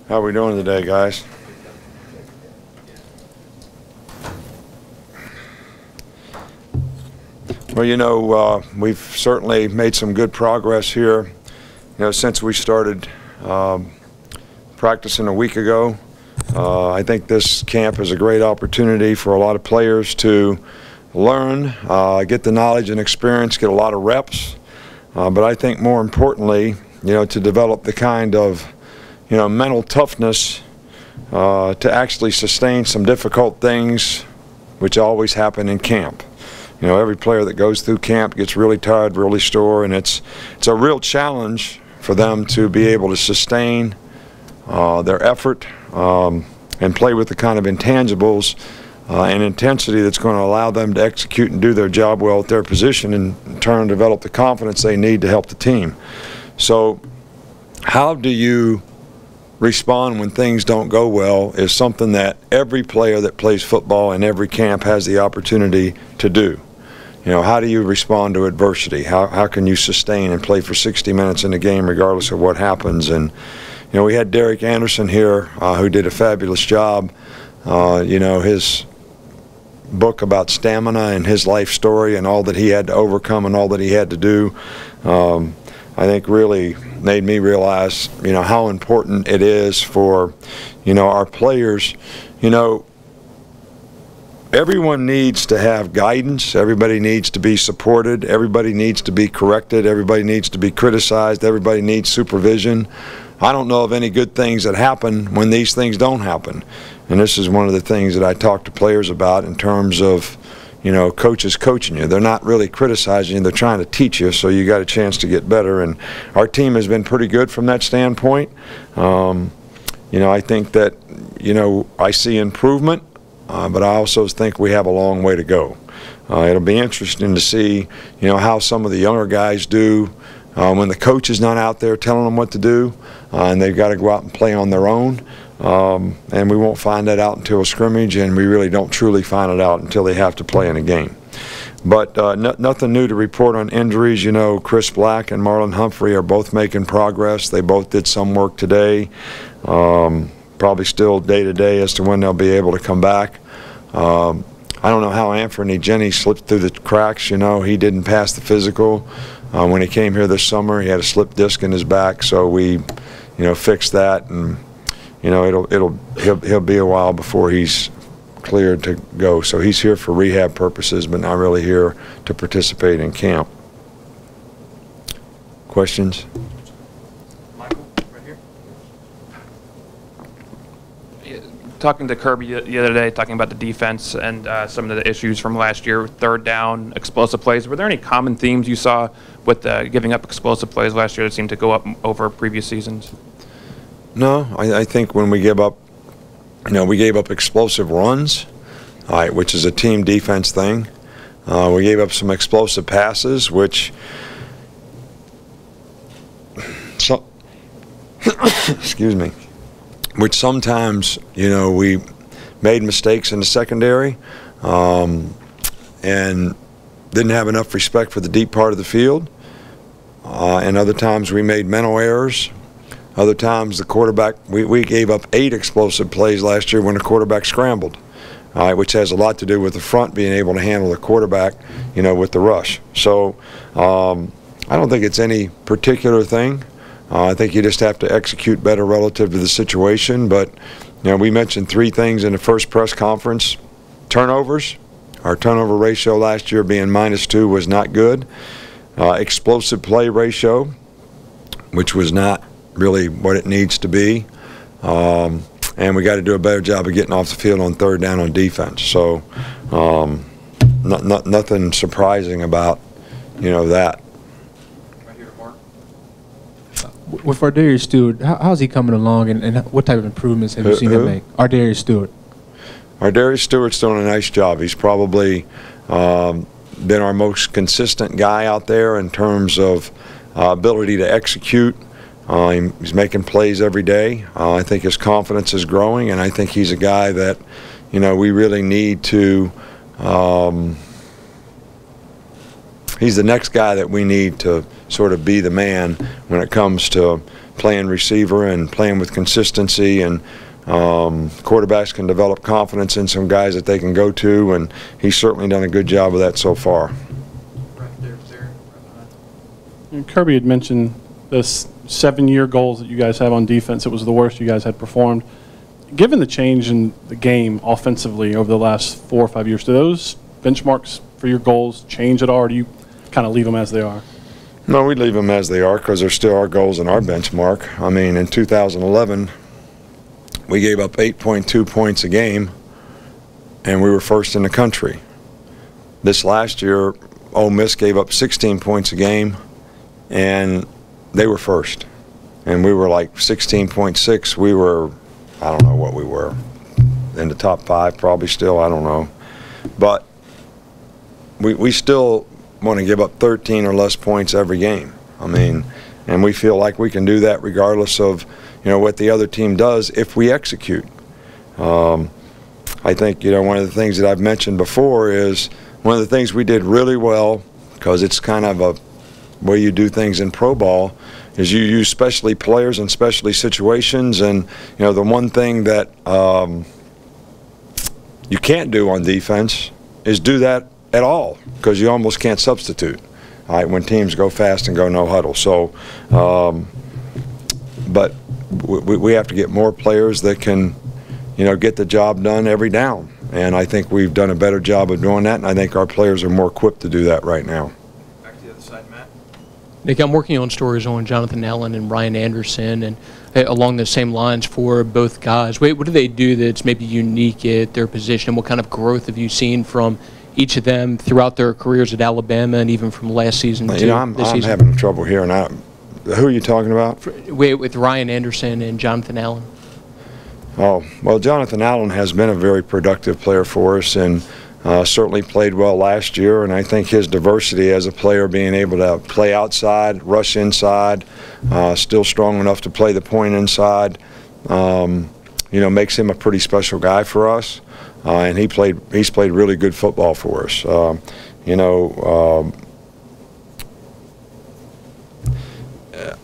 How are we doing today, guys? Well, you know, we've certainly made some good progress here, since we started practicing a week ago. I think this camp is a great opportunity for a lot of players to learn, get the knowledge and experience, get a lot of reps, but I think more importantly, to develop the kind of, mental toughness to actually sustain some difficult things, which always happen in camp. Every player that goes through camp gets really tired, really sore, and it's a real challenge for them to be able to sustain their effort and play with the kind of intangibles and intensity that's going to allow them to execute and do their job well at their position, and in turn develop the confidence they need to help the team. So how do you respond when things don't go well is something that every player that plays football in every camp has the opportunity to do. How do you respond to adversity? How can you sustain and play for 60 minutes in a game regardless of what happens? And we had Derek Anderson here who did a fabulous job. His book about stamina and his life story and all that he had to overcome and all that he had to do, I think really made me realize, how important it is for, our players. Everyone needs to have guidance. Everybody needs to be supported. Everybody needs to be corrected. Everybody needs to be criticized. Everybody needs supervision. I don't know of any good things that happen when these things don't happen. And this is one of the things that I talk to players about in terms of, coaches coaching you. They're not really criticizing you. They're trying to teach you, so you got a chance to get better. And our team has been pretty good from that standpoint. I think that, I see improvement. But I also think we have a long way to go. It'll be interesting to see, how some of the younger guys do when the coach is not out there telling them what to do, and they've got to go out and play on their own. And we won't find that out until a scrimmage, and we really don't truly find it out until they have to play in a game. But nothing new to report on injuries. Chris Black and Marlon Humphrey are both making progress. They both did some work today. Probably still day-to-day as to when they'll be able to come back. I don't know how Anthony Jennings slipped through the cracks. He didn't pass the physical. When he came here this summer, he had a slip disc in his back, so we, fixed that, and he'll be a while before he's cleared to go. So he's here for rehab purposes, but not really here to participate in camp. Questions? Talking to Kirby the other day, talking about the defense and some of the issues from last year, third down, explosive plays. Were there any common themes you saw with giving up explosive plays last year that seemed to go up over previous seasons? No, I think when we give up, we gave up explosive runs, which is a team defense thing. We gave up some explosive passes, which excuse me. Which sometimes, we made mistakes in the secondary and didn't have enough respect for the deep part of the field. And other times we made mental errors. Other times the quarterback, we gave up 8 explosive plays last year when the quarterback scrambled, which has a lot to do with the front being able to handle the quarterback, with the rush. So I don't think it's any particular thing. I think you just have to execute better relative to the situation. But, we mentioned 3 things in the first press conference. Turnovers. Our turnover ratio last year being -2 was not good. Explosive play ratio, which was not really what it needs to be. And we got to do a better job of getting off the field on third down on defense. So nothing surprising about, that. With Ardarius Stewart, how's he coming along, and what type of improvements have you seen him make? Ardarius Stewart. Ardarius Stewart's doing a nice job. He's probably been our most consistent guy out there in terms of ability to execute. He's making plays every day. I think his confidence is growing, and I think he's a guy that, we really need to he's the next guy that we need to sort of be the man when it comes to playing receiver and playing with consistency, and quarterbacks can develop confidence in some guys that they can go to, and he's certainly done a good job of that so far. And Kirby had mentioned the 7-year goals that you guys have on defense. It was the worst you guys had performed. Given the change in the game offensively over the last 4 or 5 years, do those benchmarks for your goals change at all, or do you kind of leave them as they are? No, we leave them as they are because they're still our goals and our benchmark. I mean, in 2011, we gave up 8.2 points a game, and we were first in the country. This last year, Ole Miss gave up 16 points a game, and they were first. And we were like 16.6. We were, I don't know what we were, in the top 5 probably still, I don't know. But we still want to give up 13 or less points every game. I mean, and we feel like we can do that regardless of, you know, what the other team does if we execute. I think, you know, one of the things that I've mentioned before is one of the things we did really well, because it's kind of a way you do things in pro ball, is you use specialty players in specialty situations. And, you know, the one thing that you can't do on defense is do that at all, because you almost can't substitute, all right, when teams go fast and go no huddle. So, but we have to get more players that can, you know, get the job done every down. And I think we've done a better job of doing that, and I think our players are more equipped to do that right now. Back to the other side, Matt. Nick, I'm working on stories on Jonathan Allen and Ryan Anderson, and along the same lines for both guys. What do they do that's maybe unique at their position? What kind of growth have you seen from each of them throughout their careers at Alabama and even from last season to I'm this season? having trouble hearing. Who are you talking about? With Ryan Anderson and Jonathan Allen. Oh, well, Jonathan Allen has been a very productive player for us, and certainly played well last year. And I think his diversity as a player, being able to play outside, rush inside, still strong enough to play the point inside, you know, makes him a pretty special guy for us. And he's played really good football for us. You know,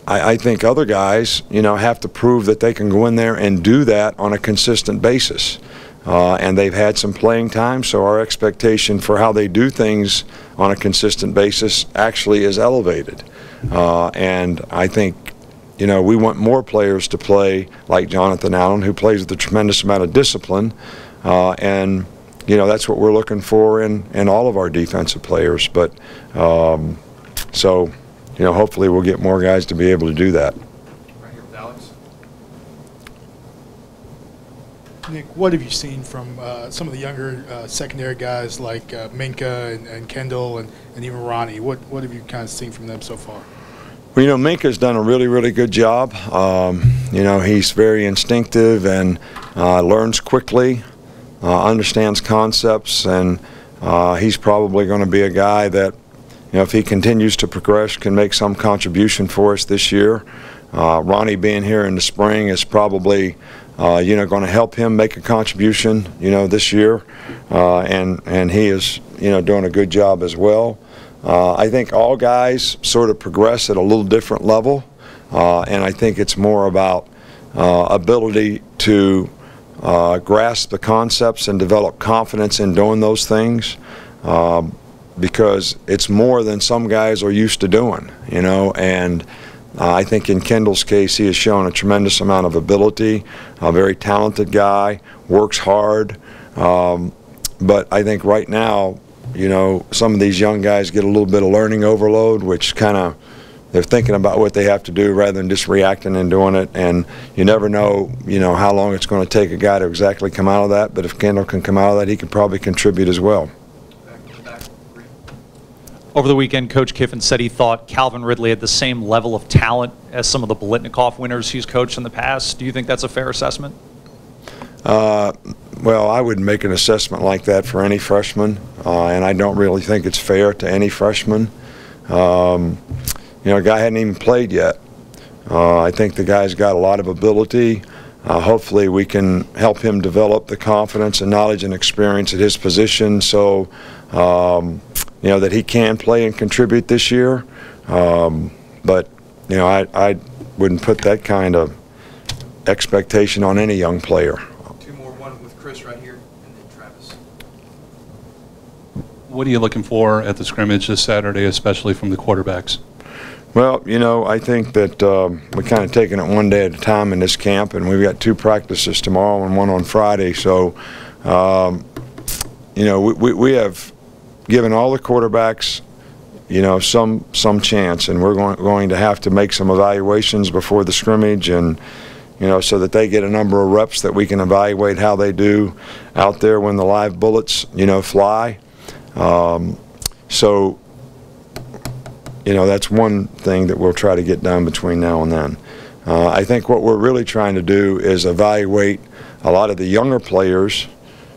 I think other guys, you know, have to prove that they can go in there and do that on a consistent basis. And they've had some playing time, so our expectation for how they do things on a consistent basis actually is elevated. And I think, you know, we want more players to play like Jonathan Allen, who plays with a tremendous amount of discipline. And, you know, that's what we're looking for in all of our defensive players. But so, you know, hopefully we'll get more guys to be able to do that. Right here with Alex. Nick, what have you seen from some of the younger secondary guys like Minka and Kendall and even Ronnie? What have you kind of seen from them so far? Well, you know, Minka's done a really, really good job. You know, he's very instinctive and learns quickly, understands concepts, and he's probably going to be a guy that, you know, if he continues to progress, can make some contribution for us this year. Ronnie being here in the spring is probably, you know, going to help him make a contribution, you know, this year, and he is, you know, doing a good job as well. I think all guys sort of progress at a little different level, and I think it's more about ability to grasp the concepts and develop confidence in doing those things, because it's more than some guys are used to doing, you know. And I think in Kendall's case, he has shown a tremendous amount of ability, a very talented guy, works hard, but I think right now, you know, some of these young guys get a little bit of learning overload, which kind of, they're thinking about what they have to do rather than just reacting and doing it. And you never know, you know, how long it's going to take a guy to exactly come out of that. But if Kendall can come out of that, he can probably contribute as well. Over the weekend, Coach Kiffin said he thought Calvin Ridley had the same level of talent as some of the Biletnikoff winners he's coached in the past. Do you think that's a fair assessment? Well, I wouldn't make an assessment like that for any freshman, and I don't really think it's fair to any freshman. You know, a guy hadn't even played yet. I think the guy's got a lot of ability. Hopefully we can help him develop the confidence and knowledge and experience at his position, so you know, that he can play and contribute this year. But, you know, I wouldn't put that kind of expectation on any young player. Two more, one with Chris right here, and then Travis. What are you looking for at the scrimmage this Saturday, especially from the quarterbacks? Well, you know, I think that we're kind of taking it one day at a time in this camp, and we've got 2 practices tomorrow and 1 on Friday. So, you know, we have given all the quarterbacks, you know, some chance, and we're going to have to make some evaluations before the scrimmage, and you know, so that they get a number of reps that we can evaluate how they do out there when the live bullets, you know, fly. So, you know, that's one thing that we'll try to get done between now and then. I think what we're really trying to do is evaluate a lot of the younger players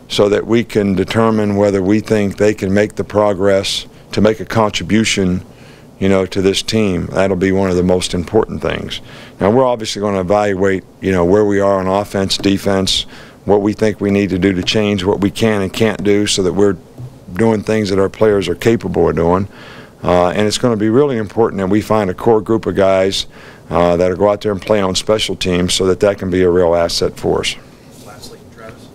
so that we can determine whether we think they can make the progress to make a contribution, you know, to this team. That'll be one of the most important things. Now, we're obviously going to evaluate, you know, where we are on offense, defense, what we think we need to do to change what we can and can't do so that we're doing things that our players are capable of doing. And it's going to be really important that we find a core group of guys that'll go out there and play on special teams so that that can be a real asset for us. Lastly, Travis.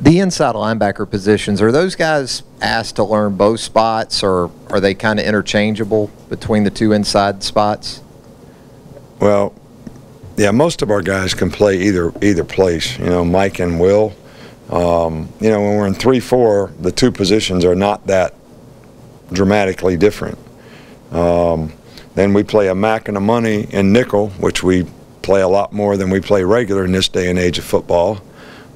The inside linebacker positions, are those guys asked to learn both spots, or are they kind of interchangeable between the 2 inside spots? Well, yeah, most of our guys can play either place. You know, Mike and Will. You know, when we're in 3-4, the 2 positions are not that dramatically different. Then we play a Mac and a money in nickel, which we play a lot more than we play regular in this day and age of football.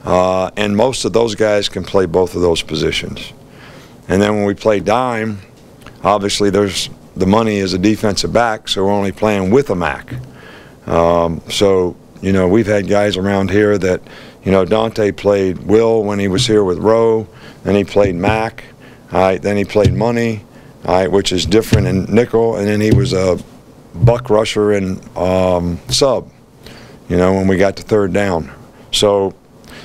And most of those guys can play both of those positions. And then when we play dime, obviously there's the money is a defensive back, so we're only playing with a Mac. So, you know, we've had guys around here that, you know, Dante played Will when he was here with Rowe, then he played Mac, all right, then he played money, all right, which is different in nickel, and then he was a buck rusher in sub, you know, when we got to 3rd down. So,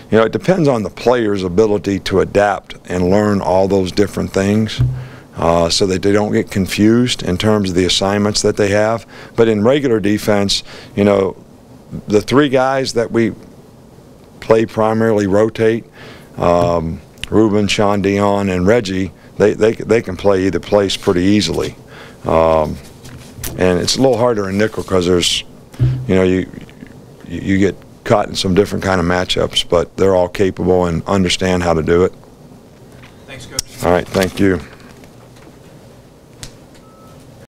you know, it depends on the player's ability to adapt and learn all those different things so that they don't get confused in terms of the assignments that they have. But in regular defense, you know, the 3 guys that we play primarily rotate, Ruben, Sean Dion, and Reggie, they can play either place pretty easily. And it's a little harder in nickel because there's, you know, you get caught in some different kind of matchups, but they're all capable and understand how to do it. Thanks, Coach. All right, thank you.